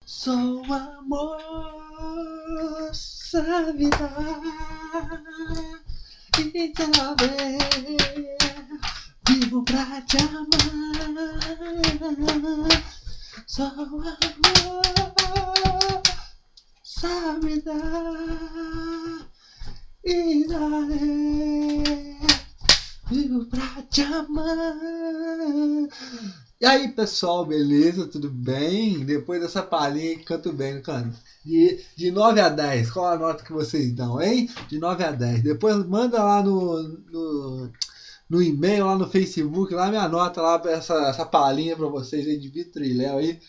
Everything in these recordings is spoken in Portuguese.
Só o amor sabe dar e saber. Vivo pra te amar. Só o amor sabe dar e darei. Vivo pra te amar. E aí, pessoal, beleza? Tudo bem? Depois dessa palhinha que canto bem, não canto? De 9 a 10, qual a nota que vocês dão, hein? De 9 a 10. Depois manda lá no e-mail, lá no Facebook, lá minha nota lá pra essa palhinha pra vocês aí de Vitor e Léo aí.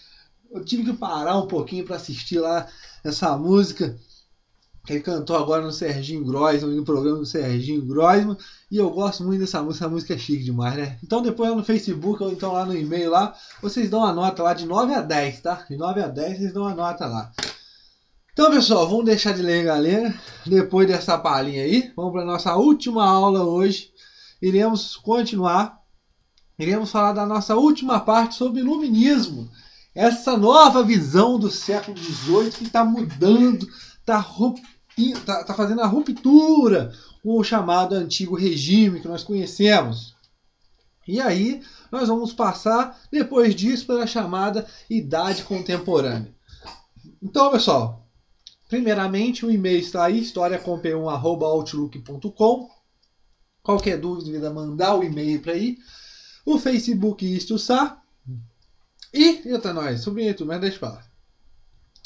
Eu tive que parar um pouquinho pra assistir lá essa música que ele cantou agora no Serginho Groisman, no programa do Serginho Groisman, e eu gosto muito dessa música é chique demais, né? Então depois lá no Facebook ou então lá no e-mail lá, vocês dão a nota lá de 9 a 10, tá? De 9 a 10 vocês dão a nota lá. Então, pessoal, vamos deixar de ler, galera. Depois dessa palhinha aí, vamos para nossa última aula hoje. Iremos continuar. Iremos falar da nossa última parte sobre iluminismo. Essa nova visão do século XVIII que está mudando, está fazendo a ruptura com o chamado antigo regime que nós conhecemos. E aí, nós vamos passar, depois disso, pela chamada Idade Contemporânea. Então, pessoal, primeiramente, o e-mail está aí, historiacom1@outlook.com. Qualquer dúvida, mandar o e-mail para aí. O Facebook Isto-Sá. E, eita nós, sobrinho tudo, mas deixa eu falar.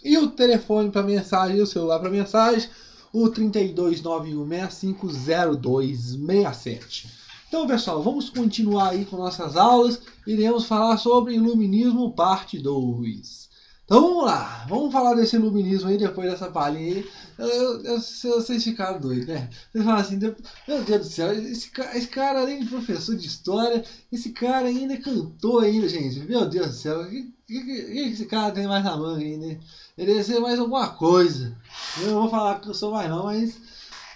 E o telefone para mensagem, o celular para mensagem, o 3291650267. Então, pessoal, vamos continuar aí com nossas aulas. Iremos falar sobre Iluminismo parte 2. Então vamos lá, vamos falar desse iluminismo aí depois dessa palhinha aí. Vocês ficaram doidos, né? Vocês falam assim, meu Deus do céu, esse cara além de professor de história, esse cara ainda cantou ainda, gente. Meu Deus do céu, o que esse cara tem mais na manga ainda? Ele deve ser mais alguma coisa. Eu não vou falar que eu sou mais não, mas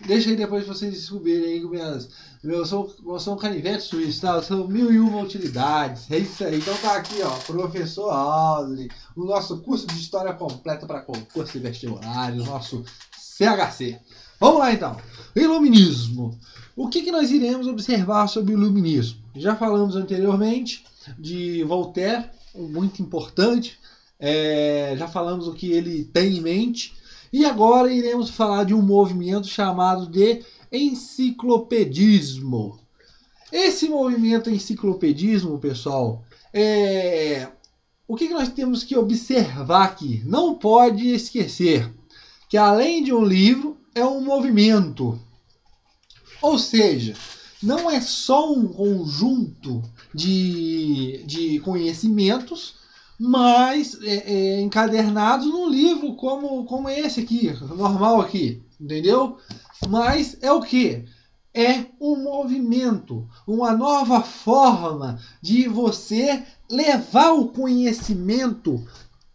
deixa aí depois pra vocês descobrirem aí com minhas... Eu sou um canivete suíço, tá? Eu sou 1001 utilidades. É isso aí. Então tá aqui, ó, professor Audrey, o nosso curso de história completa para concurso e vestibular, o nosso CHC. Vamos lá então. Iluminismo. O que nós iremos observar sobre o iluminismo? Já falamos anteriormente de Voltaire, muito importante. Já falamos o que ele tem em mente. E agora iremos falar de um movimento chamado de enciclopedismo. Esse movimento enciclopedismo, pessoal, o que nós temos que observar aqui? Não pode esquecer que além de um livro, é um movimento. Ou seja, não é só um conjunto de conhecimentos, mas encadernados num livro como esse aqui, normal aqui, entendeu? Mas é o que? É um movimento, uma nova forma de você levar o conhecimento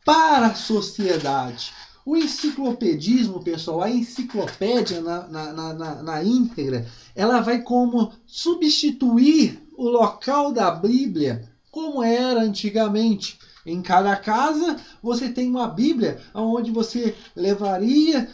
para a sociedade. O enciclopedismo, pessoal, a enciclopédia na íntegra, ela vai como substituir o local da Bíblia como era antigamente. Em cada casa você tem uma Bíblia onde você levaria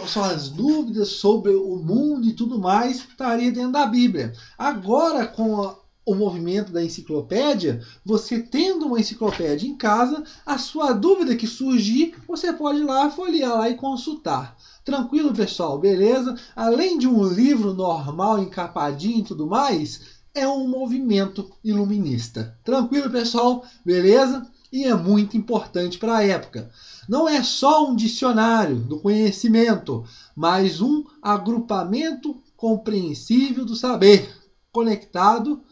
suas dúvidas sobre o mundo e tudo mais, estaria dentro da Bíblia. Agora, com o movimento da enciclopédia, você tendo uma enciclopédia em casa, a sua dúvida que surgir, você pode ir lá, folhear lá e consultar. Tranquilo, pessoal? Beleza? Além de um livro normal, encapadinho e tudo mais, é um movimento iluminista. Tranquilo, pessoal? Beleza? E é muito importante para a época. Não é só um dicionário do conhecimento, mas um agrupamento compreensível do saber, conectado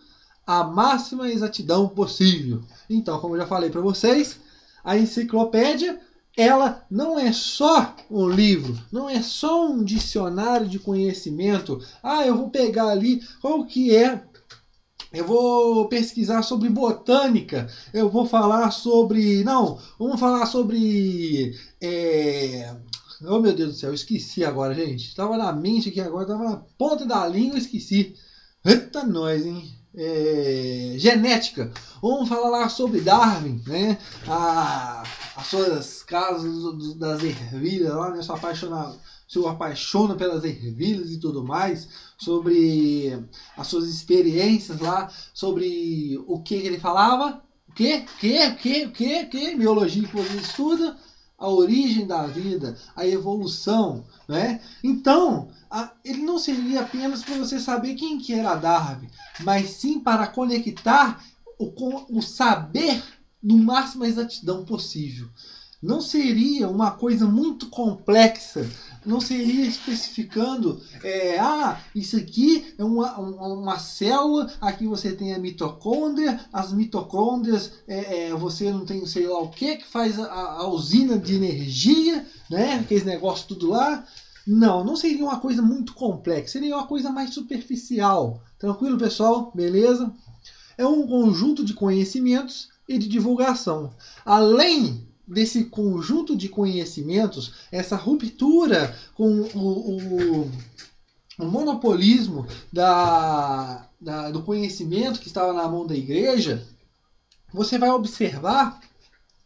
à máxima exatidão possível. Então, como eu já falei para vocês, a enciclopédia, ela não é só um livro, não é só um dicionário de conhecimento. Eu vou pegar ali qual que é. Eu vou pesquisar sobre botânica. Eu vou falar sobre... Não, vamos falar sobre... Oh, meu Deus do céu, esqueci agora, gente. Estava na mente aqui agora, estava na ponta da língua, esqueci. Eita nós, hein? genética. Vamos falar lá sobre Darwin, né? As suas casas das ervilhas lá, né? Se apaixona pelas ervilhas e tudo mais, sobre as suas experiências lá, sobre o que ele falava, o que? Biologia que você estuda, a origem da vida, a evolução, né? Então, ele não seria apenas para você saber quem que era Darwin, mas sim para conectar o saber no máximo exatidão possível. Não seria uma coisa muito complexa, não seria especificando, isso aqui é uma célula, aqui você tem a mitocôndria, as mitocôndrias, você não tem sei lá o que faz a usina de energia, né? Aqueles negócios tudo lá. Não seria uma coisa muito complexa, seria uma coisa mais superficial. Tranquilo, pessoal? Beleza? É um conjunto de conhecimentos e de divulgação. Além desse conjunto de conhecimentos, essa ruptura com o monopolismo do conhecimento que estava na mão da igreja, você vai observar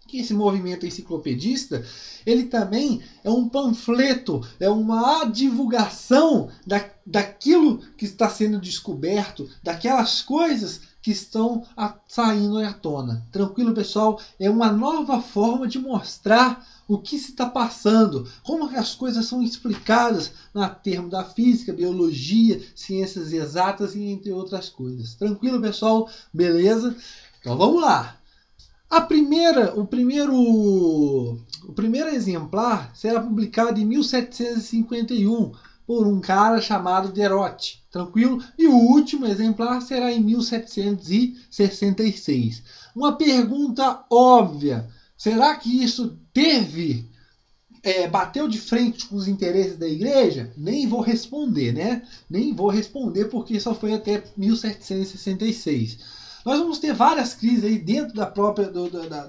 que esse movimento enciclopedista, ele também é um panfleto, é uma divulgação daquilo que está sendo descoberto, daquelas coisas que estão saindo à tona. Tranquilo, pessoal? É uma nova forma de mostrar o que se está passando, como que as coisas são explicadas na termo da física, biologia, ciências exatas e entre outras coisas. Tranquilo, pessoal? Beleza? Então vamos lá. O primeiro exemplar será publicado em 1751 por um cara chamado Derot, tranquilo? E o último exemplar será em 1766. Uma pergunta óbvia: será que isso bateu de frente com os interesses da igreja? Nem vou responder, né? Nem vou responder porque só foi até 1766. Nós vamos ter várias crises aí dentro da própria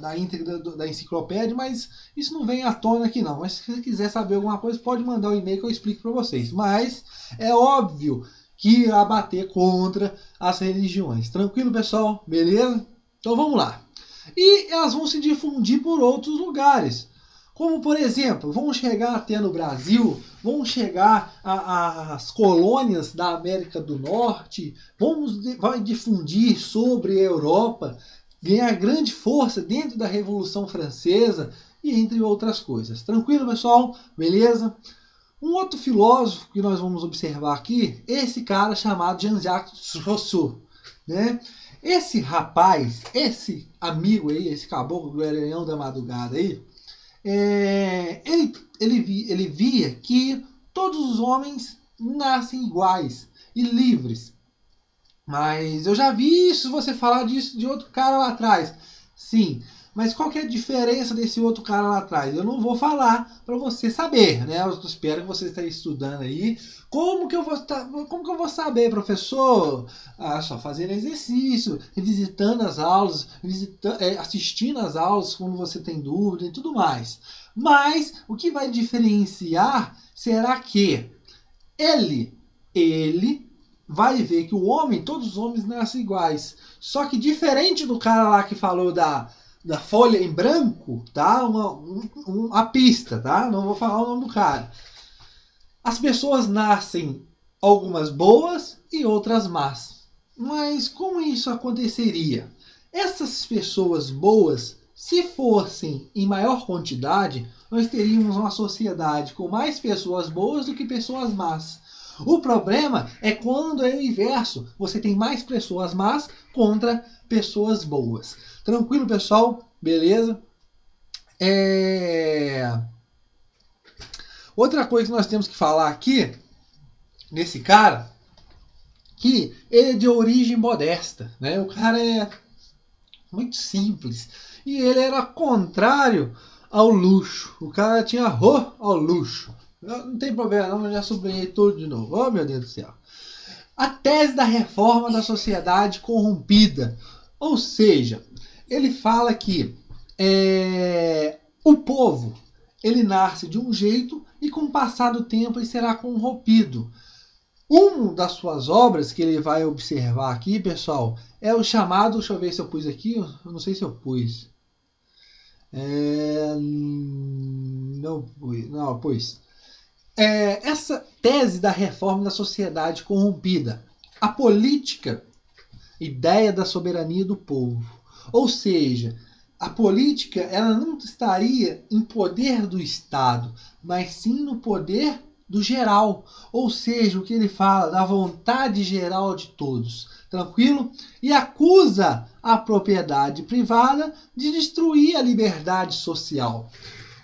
da íntegra da enciclopédia, mas isso não vem à tona aqui não. Mas se você quiser saber alguma coisa, pode mandar um e-mail que eu explico para vocês. Mas é óbvio que irá bater contra as religiões. Tranquilo, pessoal? Beleza? Então vamos lá. E elas vão se difundir por outros lugares. Como, por exemplo, vão chegar até no Brasil, vão chegar às colônias da América do Norte, vai difundir sobre a Europa, ganhar grande força dentro da Revolução Francesa e entre outras coisas. Tranquilo, pessoal? Beleza? Um outro filósofo que nós vamos observar aqui, esse cara chamado Jean-Jacques Rousseau, né? Esse rapaz, esse amigo aí, esse caboclo do Ereão da Madrugada aí, ele via que todos os homens nascem iguais e livres. Mas eu já vi isso, você falar disso de outro cara lá atrás. Sim, mas qual que é a diferença desse outro cara lá atrás? Eu não vou falar para você saber, né? Eu espero que você esteja estudando aí. Como que eu vou saber, professor? Só fazendo exercício, visitando as aulas, assistindo as aulas quando você tem dúvida e tudo mais. Mas o que vai diferenciar será que ele vai ver que todos os homens nascem iguais. Só que diferente do cara lá que falou da folha em branco, tá? Uma pista, tá? Não vou falar o nome do cara. As pessoas nascem algumas boas e outras más. Mas como isso aconteceria? Essas pessoas boas, se fossem em maior quantidade, nós teríamos uma sociedade com mais pessoas boas do que pessoas más. O problema é quando é o inverso. Você tem mais pessoas más contra pessoas boas. Tranquilo, pessoal? Beleza? Outra coisa que nós temos que falar aqui, nesse cara, que ele é de origem modesta, né? O cara é muito simples. E ele era contrário ao luxo. O cara tinha horror ao luxo. Não tem problema não, eu já sublinhei tudo de novo. Oh, meu Deus do céu. A tese da reforma da sociedade corrompida. Ou seja, ele fala que o povo, ele nasce de um jeito e com o passar do tempo ele será corrompido. Uma das suas obras que ele vai observar aqui, pessoal, é o chamado, deixa eu ver se eu pus aqui, eu não sei se eu pus. Não pus. Essa tese da reforma da sociedade corrompida, a política, ideia da soberania do povo. Ou seja, a política ela não estaria em poder do Estado, mas sim no poder do geral. Ou seja, o que ele fala da vontade geral de todos. Tranquilo? E acusa a propriedade privada de destruir a liberdade social.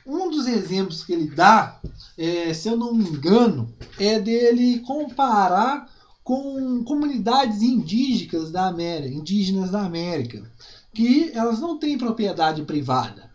Um dos exemplos que ele dá, se eu não me engano, é dele comparar com comunidades indígenas da América, que elas não têm propriedade privada.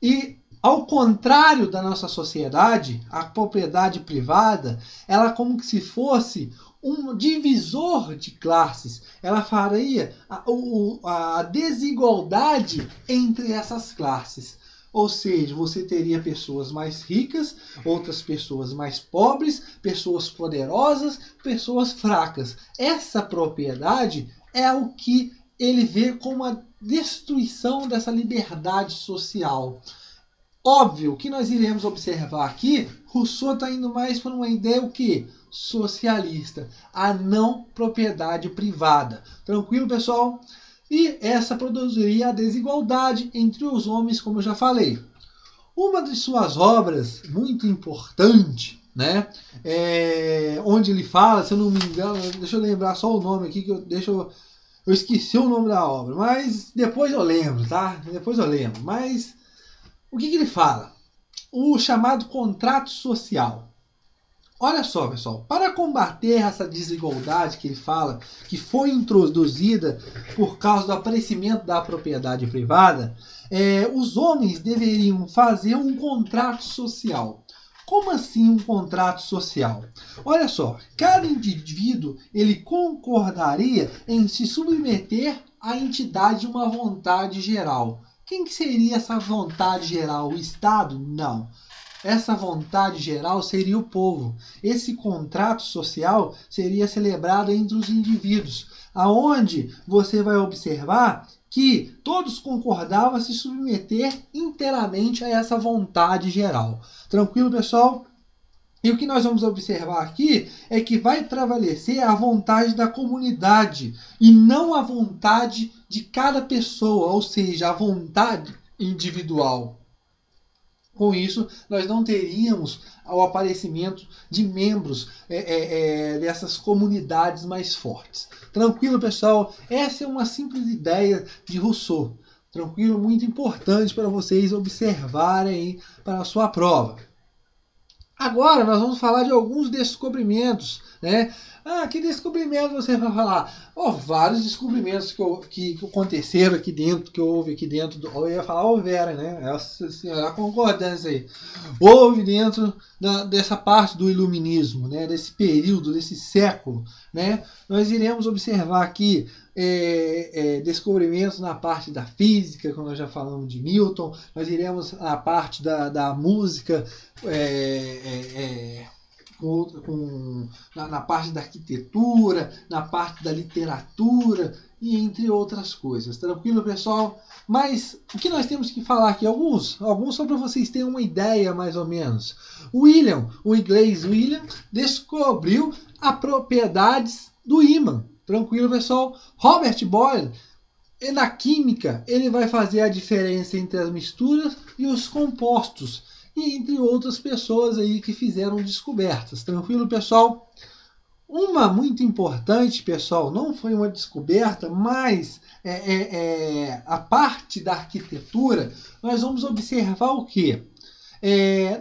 E, ao contrário da nossa sociedade, a propriedade privada, ela como que se fosse um divisor de classes. Ela faria a desigualdade entre essas classes. Ou seja, você teria pessoas mais ricas, outras pessoas mais pobres, pessoas poderosas, pessoas fracas. Essa propriedade é o que ele vê como a destruição dessa liberdade social. Óbvio que nós iremos observar aqui, Rousseau está indo mais para uma ideia o quê? Socialista, a não propriedade privada. Tranquilo, pessoal? E essa produziria a desigualdade entre os homens, como eu já falei. Uma de suas obras muito importante, né, onde ele fala, se eu não me engano, deixa eu lembrar só o nome aqui, que eu esqueci o nome da obra, mas depois eu lembro, tá? Depois eu lembro. Mas o que ele fala? O chamado contrato social. Olha só, pessoal, para combater essa desigualdade que ele fala, que foi introduzida por causa do aparecimento da propriedade privada, os homens deveriam fazer um contrato social. Como assim um contrato social? Olha só, cada indivíduo ele concordaria em se submeter à entidade de uma vontade geral. Quem que seria essa vontade geral? O Estado? Não. Essa vontade geral seria o povo. Esse contrato social seria celebrado entre os indivíduos, aonde você vai observar que todos concordavam a se submeter inteiramente a essa vontade geral. Tranquilo, pessoal? E o que nós vamos observar aqui é que vai prevalecer a vontade da comunidade e não a vontade de cada pessoa, ou seja, a vontade individual. Com isso, nós não teríamos o aparecimento de membros dessas comunidades mais fortes. Tranquilo, pessoal? Essa é uma simples ideia de Rousseau. Tranquilo? Muito importante para vocês observarem para a sua prova. Agora nós vamos falar de alguns descobrimentos, né? Que descobrimento você vai falar? Vários descobrimentos que aconteceram aqui dentro, que houve aqui dentro eu ia falar Vera, né? Essa senhora, a concordância aí. Houve dentro dessa parte do iluminismo, né? Desse período, desse século, né? Nós iremos observar aqui descobrimentos na parte da física, como nós já falamos de Newton. Nós iremos na parte da música, na parte da arquitetura, na parte da literatura e entre outras coisas. Tranquilo, pessoal? Mas o que nós temos que falar aqui? Alguns só para vocês terem uma ideia mais ou menos. O inglês William, descobriu as propriedades do ímã. Tranquilo, pessoal? Robert Boyle, na química, ele vai fazer a diferença entre as misturas e os compostos. E entre outras pessoas aí que fizeram descobertas. Tranquilo, pessoal? Uma muito importante, pessoal, não foi uma descoberta, mas a parte da arquitetura, nós vamos observar o quê?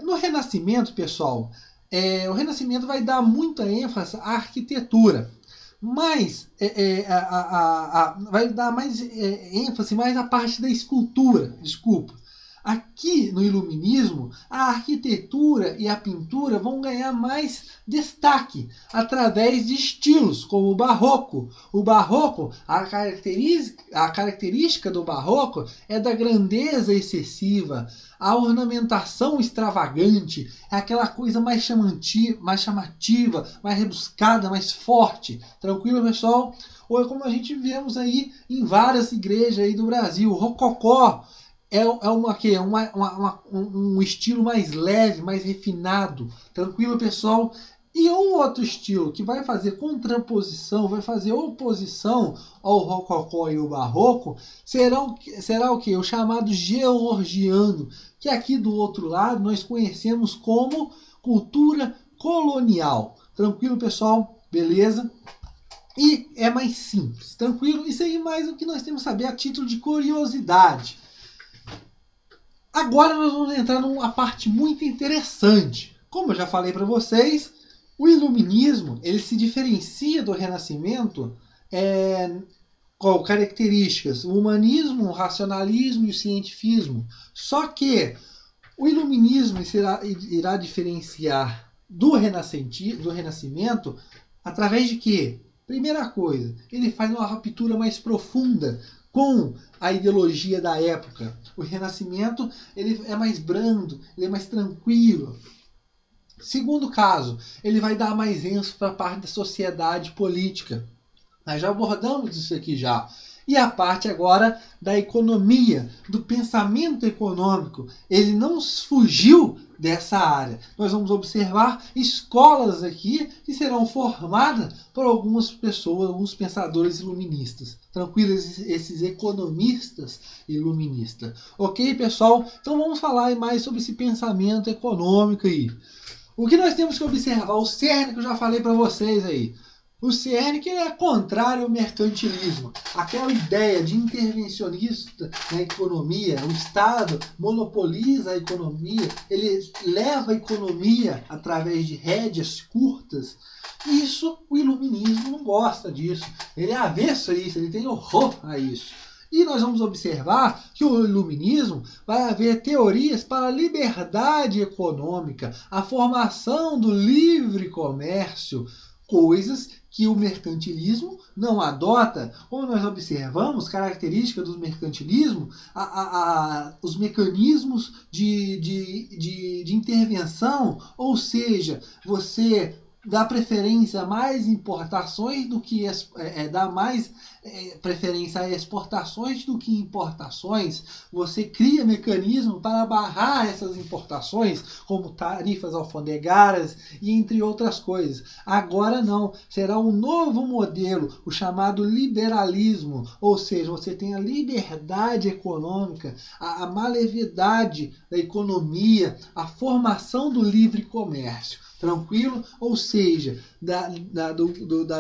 No Renascimento, pessoal, o Renascimento vai dar muita ênfase à arquitetura, mas vai dar mais ênfase mais à parte da escultura, desculpa. Aqui no Iluminismo, a arquitetura e a pintura vão ganhar mais destaque através de estilos, como o Barroco. O Barroco, a característica do Barroco é da grandeza excessiva, a ornamentação extravagante, é aquela coisa mais chamativa, mais rebuscada, mais forte. Tranquilo, pessoal? Ou é como a gente vemos aí em várias igrejas aí do Brasil. O Rococó um estilo mais leve, mais refinado. Tranquilo, pessoal? E um outro estilo que vai fazer contraposição, vai fazer oposição ao Rococó e o Barroco, será o quê? O chamado georgiano, que aqui do outro lado nós conhecemos como cultura colonial. Tranquilo, pessoal? Beleza? E é mais simples, tranquilo? Isso aí mais o que nós temos que saber a título de curiosidade. Agora nós vamos entrar numa parte muito interessante. Como eu já falei para vocês, o Iluminismo ele se diferencia do Renascimento com características: o humanismo, o racionalismo e o cientificismo. Só que o Iluminismo irá diferenciar do Renascimento através de quê? Primeira coisa, ele faz uma ruptura mais profunda com a ideologia da época. O Renascimento ele é mais brando, ele é mais tranquilo. Segundo caso, ele vai dar mais ênfase para a parte da sociedade política. Nós já abordamos isso aqui já. E a parte agora da economia, do pensamento econômico. Ele não fugiu dessa área. Nós vamos observar escolas aqui que serão formadas por algumas pessoas, alguns pensadores iluministas. Tranquilos, esses economistas iluministas. Ok, pessoal? Então vamos falar mais sobre esse pensamento econômico aí. O que nós temos que observar? O cerne que eu já falei para vocês aí. O cerne que é contrário ao mercantilismo. Aquela ideia de intervencionista na economia, o Estado monopoliza a economia, ele leva a economia através de rédeas curtas. Isso, o iluminismo não gosta disso. Ele é avesso a isso, ele tem horror a isso. E nós vamos observar que o iluminismo vai haver teorias para a liberdade econômica, a formação do livre comércio, coisas que o mercantilismo não adota. Como nós observamos, característica do mercantilismo, os mecanismos de intervenção, ou seja, você dá preferência a mais importações do que dá mais preferência a exportações do que importações. Você cria mecanismo para barrar essas importações, como tarifas alfandegárias e entre outras coisas. Agora não, será um novo modelo, o chamado liberalismo, ou seja, você tem a liberdade econômica, a malevidade da economia, a formação do livre comércio. Tranquilo? Ou seja, da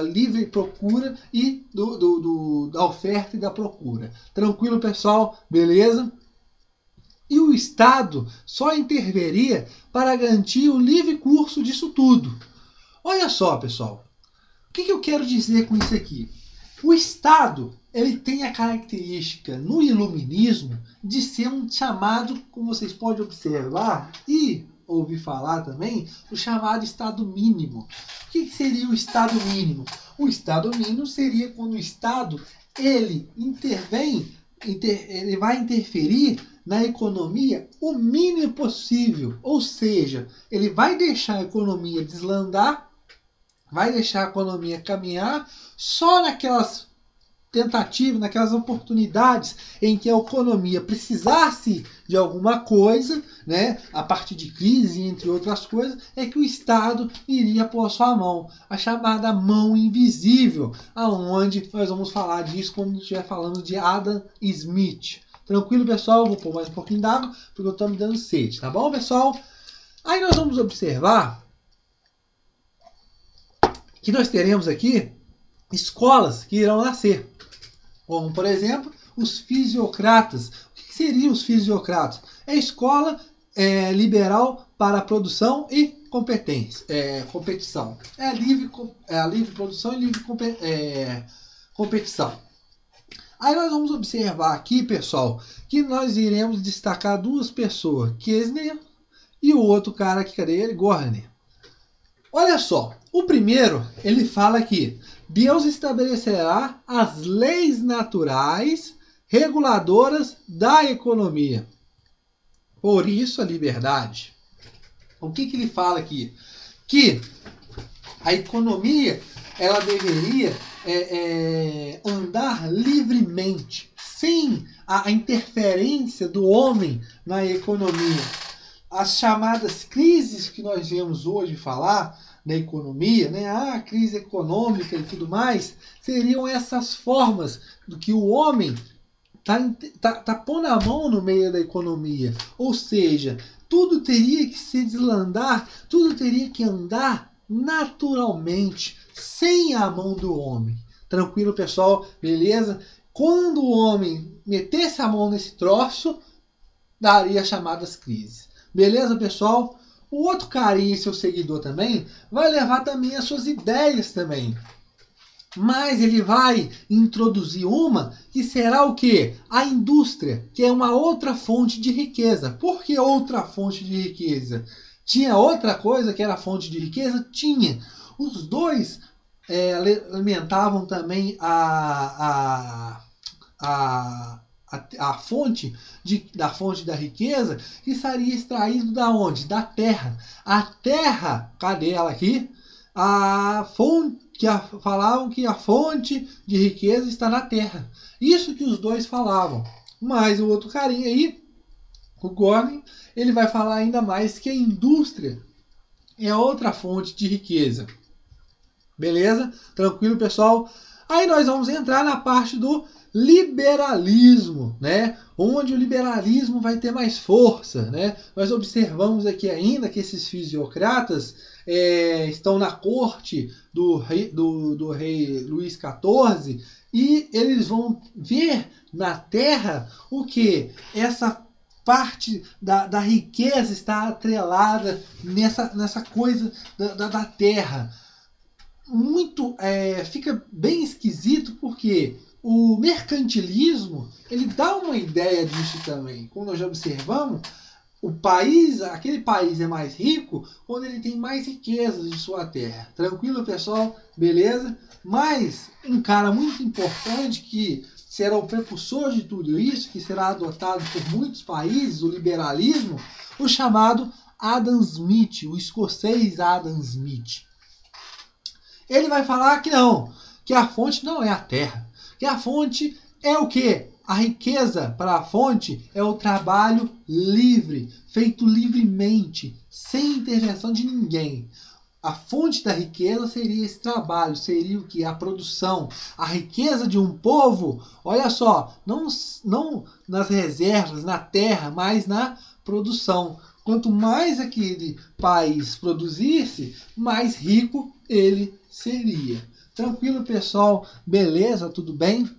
livre procura e da oferta e da procura. Tranquilo, pessoal? Beleza? E o Estado só interviria para garantir o livre curso disso tudo. Olha só, pessoal. O que eu quero dizer com isso aqui? O Estado ele tem a característica no iluminismo de ser um chamado, como vocês podem observar, e ouvir falar também, do chamado Estado mínimo. O que seria o Estado mínimo? O Estado mínimo seria quando o Estado ele ele vai interferir na economia o mínimo possível. Ou seja, ele vai deixar a economia deslandar, vai deixar a economia caminhar só naquelas tentativas, naquelas oportunidades em que a economia precisasse de alguma coisa, né, a partir de crise, entre outras coisas, é que o Estado iria pôr a sua mão, a chamada mão invisível, aonde nós vamos falar disso quando estiver falando de Adam Smith. Tranquilo, pessoal? Vou pôr mais um pouquinho d'água, porque eu estou me dando sede, tá bom, pessoal? Aí nós vamos observar que nós teremos aqui escolas que irão nascer. Como, por exemplo, os fisiocratas. O que seriam os fisiocratas? É a escola liberal para a produção e competição. É a livre produção e livre competição. Aí nós vamos observar aqui, pessoal, que nós iremos destacar duas pessoas, Kirchner e o outro cara que, cadê ele? Görner. Olha só, o primeiro, ele fala que Deus estabelecerá as leis naturais reguladoras da economia. Por isso a liberdade. O que ele fala aqui? Que a economia, ela deveria andar livremente, sem a interferência do homem na economia. As chamadas crises que nós vemos hoje falar da economia, né? A crise econômica e tudo mais, seriam essas formas do que o homem tá pondo a mão no meio da economia. Ou seja, tudo teria que se deslandar, tudo teria que andar naturalmente, sem a mão do homem. Tranquilo, pessoal? Beleza? Quando o homem metesse a mão nesse troço, daria as chamadas crises. Beleza, pessoal? O outro carinha, seu seguidor também, vai levar também as suas ideias também. Mas ele vai introduzir uma que será o quê? A indústria, que é uma outra fonte de riqueza. Por que outra fonte de riqueza? Tinha outra coisa que era fonte de riqueza? Tinha. Os dois alimentavam também a fonte da fonte da riqueza, que estaria extraído da onde? Da terra. A terra, cadê ela aqui? A fonte, falavam que a fonte de riqueza está na terra. Isso que os dois falavam. Mas o outro carinha aí, o Görner, ele vai falar ainda mais que a indústria é outra fonte de riqueza. Beleza? Tranquilo, pessoal? Aí nós vamos entrar na parte do liberalismo, né? Onde o liberalismo vai ter mais força, né? Nós observamos aqui ainda que esses fisiocratas estão na corte do rei Luís XIV e eles vão ver na terra o que? Essa parte da riqueza está atrelada nessa coisa da terra. Muito fica bem esquisito porque o mercantilismo ele dá uma ideia disso também. Como nós já observamos, aquele país é mais rico quando ele tem mais riquezas de sua terra. Tranquilo, pessoal? Beleza? Mas um cara muito importante que será o precursor de tudo isso, que será adotado por muitos países, o liberalismo, o chamado Adam Smith, o escocês Adam Smith. Ele vai falar que não, que a fonte não é a terra, que a fonte é o quê? A riqueza para a fonte é o trabalho livre, feito livremente, sem intervenção de ninguém. A fonte da riqueza seria esse trabalho, seria o que? A produção. A riqueza de um povo, olha só, não nas reservas, na terra, mas na produção. Quanto mais aquele país produzisse, mais rico ele seria. Tranquilo, pessoal? Beleza? Tudo bem?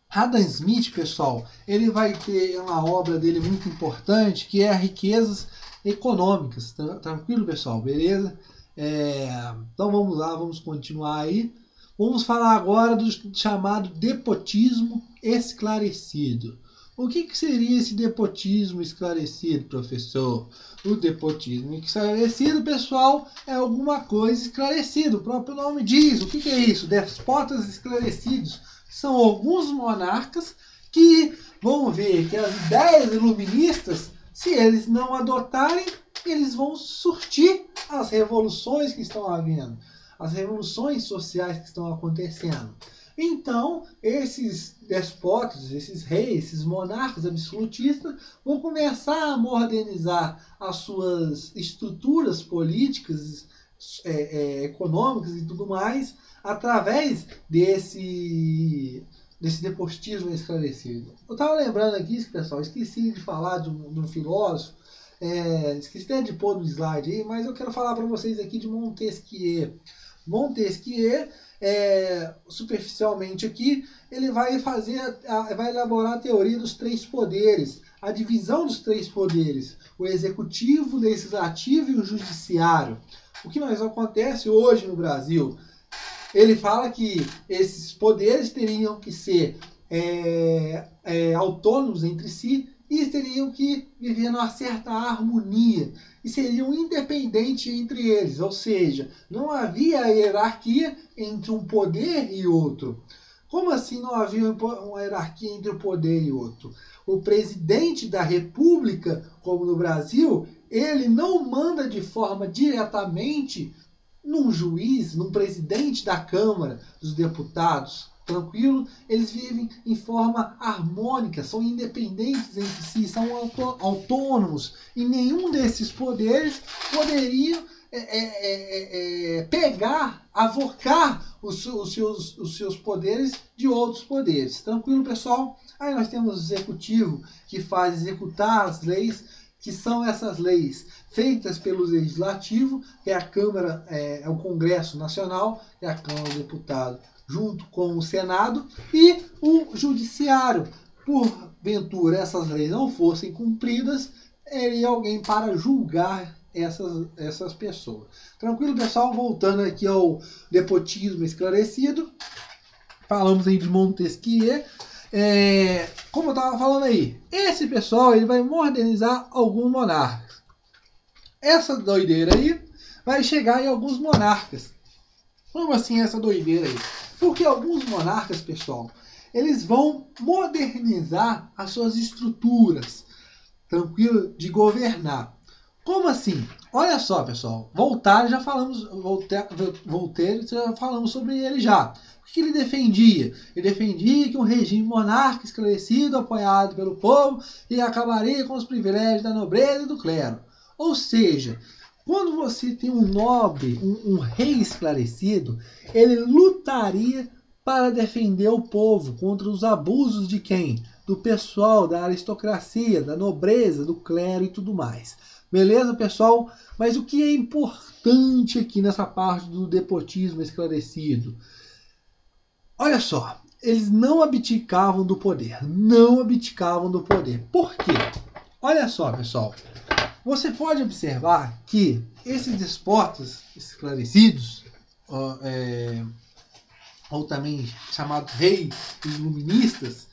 Adam Smith, pessoal, ele vai ter uma obra dele muito importante, que é Riquezas Econômicas. Tranquilo, pessoal? Beleza? Então vamos lá, vamos continuar aí. Vamos falar agora do chamado despotismo esclarecido. O que seria esse despotismo esclarecido, professor? O despotismo esclarecido, pessoal, é alguma coisa esclarecida. O próprio nome diz. O que é isso? Despotas esclarecidos. São alguns monarcas que vão ver que as ideias iluministas, se eles não adotarem, eles vão surtir as revoluções que estão havendo, as revoluções sociais que estão acontecendo. Então, esses despotas, esses reis, esses monarcas absolutistas vão começar a modernizar as suas estruturas políticas, econômicas e tudo mais, através desse despotismo esclarecido. Eu estava lembrando aqui, pessoal, esqueci de falar de um filósofo, esqueci até de pôr no slide aí, mas eu quero falar para vocês aqui de Montesquieu. Montesquieu, superficialmente aqui, ele vai elaborar a teoria dos três poderes, a divisão dos três poderes, o executivo, o legislativo e o judiciário. O que mais acontece hoje no Brasil? Ele fala que esses poderes teriam que ser autônomos entre si e teriam que viver numa certa harmonia e seriam independentes entre eles, ou seja, não havia hierarquia entre um poder e outro. Como assim não havia uma hierarquia entre um poder e outro? O presidente da República, como no Brasil, ele não manda de forma diretamente num juiz, num presidente da Câmara dos Deputados. Tranquilo? Eles vivem em forma harmônica, são independentes entre si, são autônomos. E nenhum desses poderes poderia avocar os seus poderes de outros poderes. Tranquilo, pessoal? Aí nós temos o executivo, que faz executar as leis, que são essas leis feitas pelo Legislativo, que é a Câmara, é o Congresso Nacional, que é a Câmara dos Deputados, junto com o Senado, e o Judiciário. Porventura essas leis não fossem cumpridas, teria alguém para julgar essas pessoas. Tranquilo, pessoal? Voltando aqui ao nepotismo esclarecido, falamos aí de Montesquieu. Como eu estava falando aí, esse pessoal ele vai modernizar alguns monarcas. Essa doideira aí vai chegar em alguns monarcas. Como assim essa doideira aí? Porque alguns monarcas, pessoal, eles vão modernizar as suas estruturas, tranquilo, de governar. Como assim? Olha só, pessoal, Voltaire já falamos sobre ele já. O que ele defendia? Ele defendia que um regime monárquico esclarecido, apoiado pelo povo, e acabaria com os privilégios da nobreza e do clero. Ou seja, quando você tem um nobre, um rei esclarecido, ele lutaria para defender o povo contra os abusos de quem? Do pessoal, da aristocracia, da nobreza, do clero e tudo mais. Beleza, pessoal? Mas o que é importante aqui nessa parte do despotismo esclarecido? Olha só, eles não abdicavam do poder. Não abdicavam do poder. Por quê? Olha só, pessoal. Você pode observar que esses despotas esclarecidos, ou também chamados reis iluministas,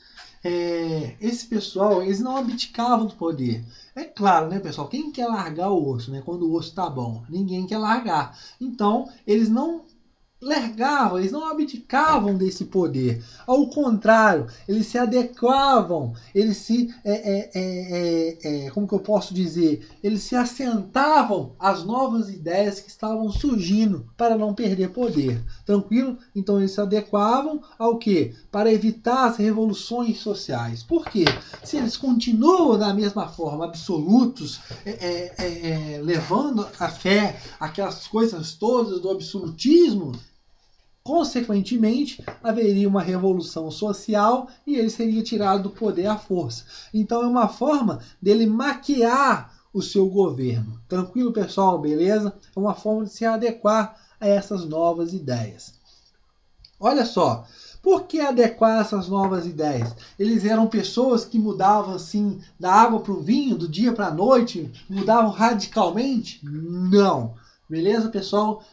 esse pessoal, eles não abdicavam do poder. É claro, né, pessoal? Quem quer largar o osso, né? Quando o osso tá bom? Ninguém quer largar. Então, eles não largavam, eles não abdicavam desse poder. Ao contrário, eles se adequavam, eles se, como que eu posso dizer? Eles se assentavam às novas ideias que estavam surgindo para não perder poder. Tranquilo? Então eles se adequavam ao quê? Para evitar as revoluções sociais. Por quê? Se eles continuam da mesma forma, absolutos, levando a fé, aquelas coisas todas do absolutismo, consequentemente, haveria uma revolução social e ele seria tirado do poder à força. Então é uma forma dele maquiar o seu governo. Tranquilo, pessoal? Beleza? É uma forma de se adequar a essas novas ideias. Olha só, por que adequar essas novas ideias? Eles eram pessoas que mudavam assim da água para o vinho, do dia para a noite, mudavam radicalmente? Não. Beleza, pessoal?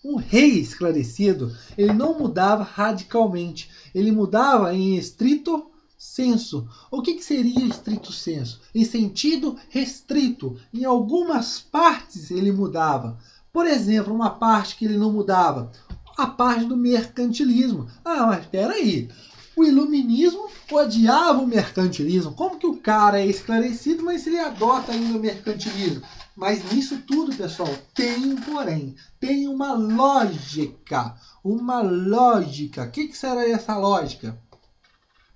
Um rei esclarecido, ele não mudava radicalmente, ele mudava em estrito senso. O que seria estrito senso? Em sentido restrito. Em algumas partes ele mudava. Por exemplo, uma parte que ele não mudava, a parte do mercantilismo. Ah, mas espera aí. O iluminismo odiava o mercantilismo. Como que o cara é esclarecido, mas ele adota ainda o mercantilismo? Mas nisso tudo, pessoal, tem um porém. Tem uma lógica. Uma lógica. O que será essa lógica?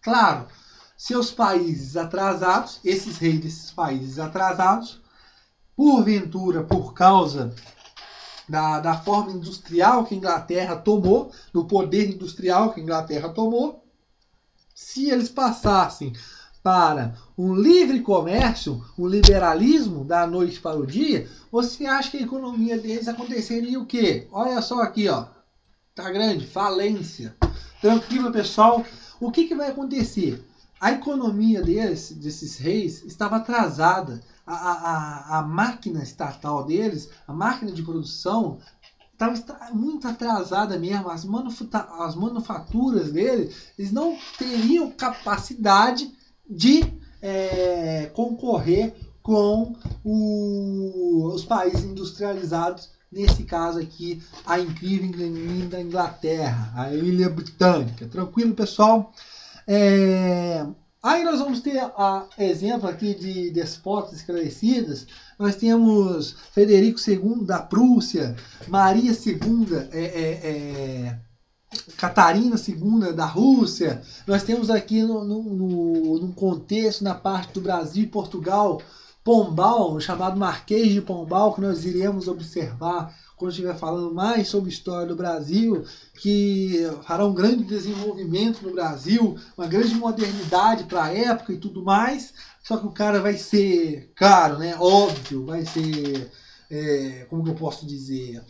Claro, seus países atrasados, esses reis desses países atrasados, porventura, por causa da forma industrial que a Inglaterra tomou, do poder industrial que a Inglaterra tomou, se eles passassem para um livre comércio, um liberalismo da noite para o dia, você acha que a economia deles aconteceria o quê? Olha só aqui, ó. Tá grande, falência. Tranquilo, pessoal. O que vai acontecer? A economia desses reis estava atrasada. A máquina estatal deles, a máquina de produção, estava muito atrasada mesmo. As manufaturas dele, eles não teriam capacidade de concorrer com os países industrializados. Nesse caso aqui, a incrível e linda Inglaterra, a Ilha Britânica. Tranquilo, pessoal? Aí nós vamos ter exemplo aqui de despotas esclarecidas. Nós temos Frederico II da Prússia, Maria II, Catarina II da Rússia. Nós temos aqui no contexto, na parte do Brasil e Portugal, Pombal, chamado Marquês de Pombal, que nós iremos observar quando estiver falando mais sobre a história do Brasil, que fará um grande desenvolvimento no Brasil, uma grande modernidade para a época e tudo mais. Só que o cara vai ser caro, né? Óbvio, vai ser, como que eu posso dizer,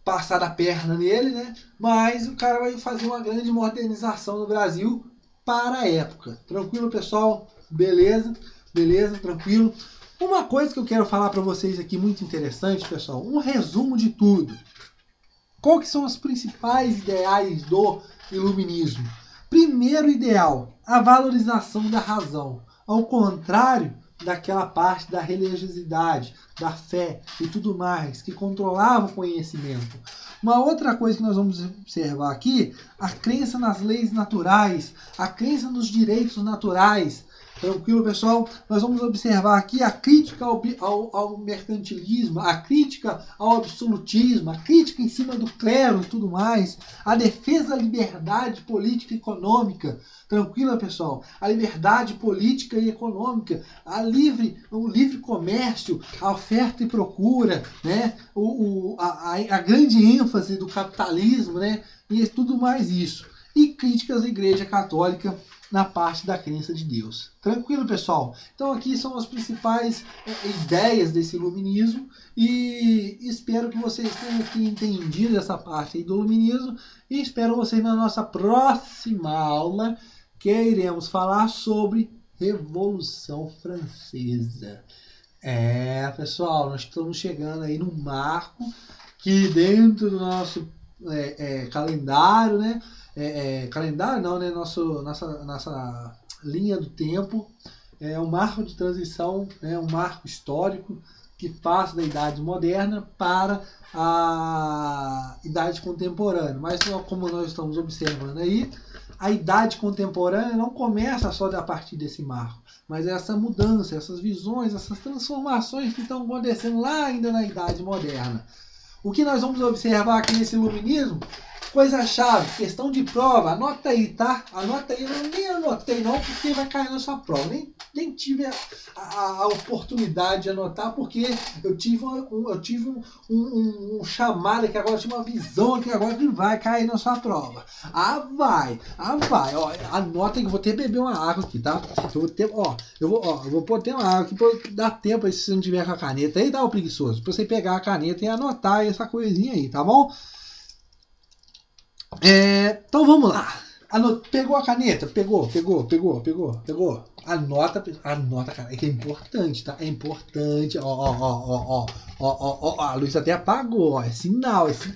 passar a perna nele, né? Mas o cara vai fazer uma grande modernização no Brasil para a época. Tranquilo, pessoal? Beleza? Beleza? Tranquilo? Uma coisa que eu quero falar para vocês aqui muito interessante, pessoal, um resumo de tudo. Qual que são os principais ideais do iluminismo? Primeiro ideal, a valorização da razão. Ao contrário daquela parte da religiosidade, da fé e tudo mais, que controlava o conhecimento. Uma outra coisa que nós vamos observar aqui, a crença nas leis naturais, a crença nos direitos naturais. Tranquilo, pessoal? Nós vamos observar aqui a crítica ao mercantilismo, a crítica ao absolutismo, a crítica em cima do clero e tudo mais, a defesa da liberdade política e econômica. Tranquilo, pessoal? A liberdade política e econômica, o livre comércio, a oferta e procura, né? A grande ênfase do capitalismo, né? E tudo mais isso. E críticas à Igreja Católica na parte da crença de Deus. Tranquilo, pessoal? Então aqui são as principais ideias desse iluminismo e espero que vocês tenham aqui entendido essa parte aí do iluminismo e espero vocês na nossa próxima aula, que iremos falar sobre Revolução Francesa. Pessoal, nós estamos chegando aí num marco que dentro do nosso calendário, né? Calendário não, né? Nossa linha do tempo é um marco de transição, né? Um marco histórico que passa da Idade Moderna para a Idade Contemporânea. Mas como nós estamos observando aí, a Idade Contemporânea não começa só a partir desse marco, mas essa mudança, essas visões, essas transformações que estão acontecendo lá ainda na Idade Moderna. O que nós vamos observar aqui nesse iluminismo? Coisa-chave, questão de prova, anota aí, tá? Anota aí, eu nem anotei não, porque vai cair na sua prova. Nem tive a oportunidade de anotar, porque eu tive um chamado que agora, eu tive uma visão que agora que vai cair na sua prova. Vai. Ó, anota aí que eu vou ter que beber uma água aqui, tá? Eu vou pôr uma água aqui pra dar tempo aí, se você não tiver com a caneta aí, dá o preguiçoso, pra você pegar a caneta e anotar essa coisinha aí, tá bom? Então vamos lá. Pegou a caneta? Pegou. Anota, cara. É que é importante, tá? É importante. Ó. A luz até apagou. É sinal. Isso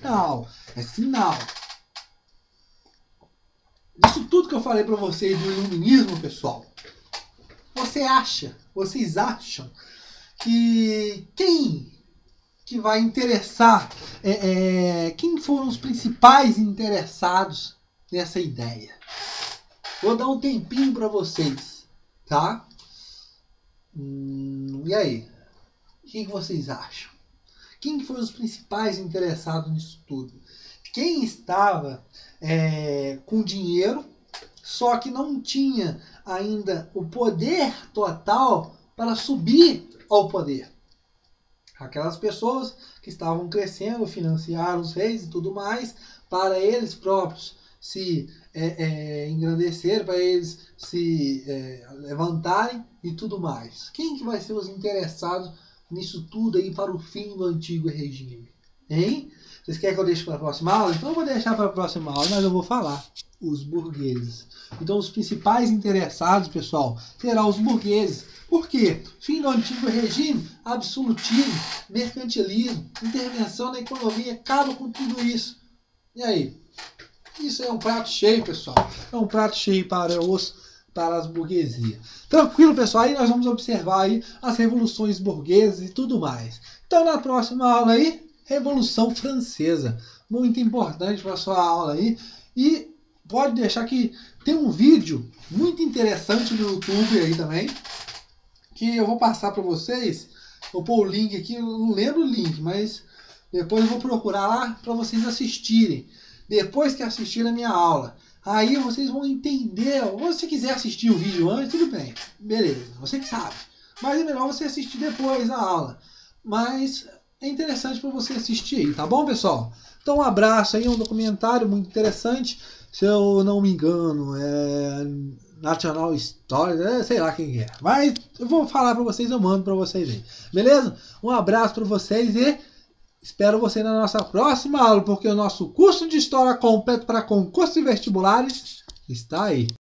tudo que eu falei pra vocês do iluminismo, pessoal. Vocês acham que quem vai interessar, quem foram os principais interessados nessa ideia? Vou dar um tempinho para vocês, tá? E aí? O que vocês acham? Quem foram os principais interessados nisso tudo? Quem estava com dinheiro, só que não tinha ainda o poder total para subir ao poder? Aquelas pessoas que estavam crescendo, financiaram os reis e tudo mais, para eles próprios se engrandecer, para eles se levantarem e tudo mais. Quem que vai ser os interessados nisso tudo aí para o fim do antigo regime? Hein? Vocês querem que eu deixe para a próxima aula? Então eu vou deixar para a próxima aula, mas eu vou falar. Os burgueses. Então os principais interessados, pessoal, serão os burgueses. Por quê? Fim do antigo regime, absolutismo, mercantilismo, intervenção na economia, acaba com tudo isso. E aí? Isso é um prato cheio, pessoal. É um prato cheio para as burguesias. Tranquilo, pessoal? Aí nós vamos observar aí as revoluções burguesas e tudo mais. Então, na próxima aula aí, Revolução Francesa. Muito importante para a sua aula aí. E pode deixar que tem um vídeo muito interessante no YouTube aí também, que eu vou passar para vocês. Vou pôr o link aqui, eu não lembro o link, mas depois eu vou procurar lá para vocês assistirem. Depois que assistirem a minha aula. Aí vocês vão entender. Ou se você quiser assistir o vídeo antes, tudo bem. Beleza, você que sabe. Mas é melhor você assistir depois a aula. Mas é interessante para você assistir aí, tá bom, pessoal? Então um abraço aí, um documentário muito interessante. Se eu não me engano, é National Story, sei lá quem é. Mas eu vou falar para vocês, eu mando para vocês aí. Beleza? Um abraço para vocês e espero você na nossa próxima aula, porque o nosso curso de História completo para concursos e vestibulares está aí.